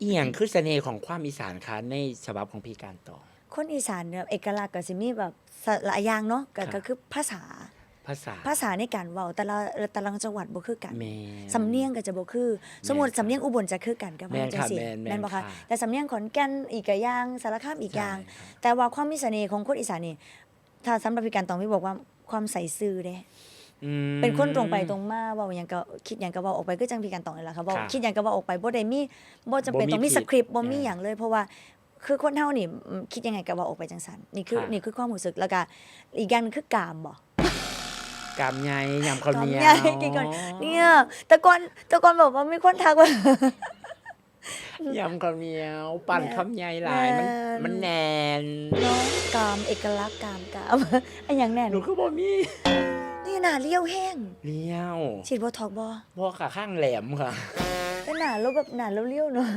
อีหยังคือเสน่ห์ของความอีสานคะในฉบับของพี่การตองคนอีสานเนี่ยเอกลักษณ์ก็สิมีแบบหลายอย่างเนาะครับก็คือภาษาภาษาภาษาในการเว้าแต่ละจังหวัดบ่คือกัน แม่น สำเนียงก็จะบ่คือ สมมุติ แม่นครับ สำเนียงอุบลจะคือกันกับ แม่น จั ครั ง บ ซี่ แม่น แม่นบ่ ครั คะ บ แต่สำเนียงขอนแก่นอีกก็อย่างสารคามอีกอย่าง ใช่ครับ แต่ว่าความมีเสน่ห์ของคนอีสานนี่ถ้าสำหรับพี่การตองพี่บอกว่าความใส่ซื่อเด้ อืม เป็นคนตรงไปตรงมาเว้าหยังก็คิดหยังก็เว้าออกไปคือจังพี่การตองนี่ล่ะค่ะเว้า ครับ คิดหยังก็เว้าออกไปบ่ได้มีบ่จำเป็น บ่มี ต้องมี ผิด สคริปต์บ่มี อ่า หยังเลย เพราะว่าคือคนเฮานี่คิดยังไงก็เว้าออกไปจังซั่นนี่คือ ครับ นี่คือความรู้สึกแล้วก็อีกอย่างหนึงคือกามบ่ กามใหญ่ยำข้าวเหนียว กำใหญ่กินก่อนเนี่ยแต่ก่อนบอกว่ามีคนทักว่า ยำข้าวเหนียวปั่นคำใหญ่หลายมันแน่น เนาะกามเอกลักษณ์กาม อันหยังแน่น หนูคือบ่มี นี่หน้าเลี้ยวแห้ง เลี้ยว ฉีดโบท็อกซ์บ่ พ่อขาข้างแหลมค่ะ แต่หน้าเราแบบหน้าเลี้ยวๆเนาะ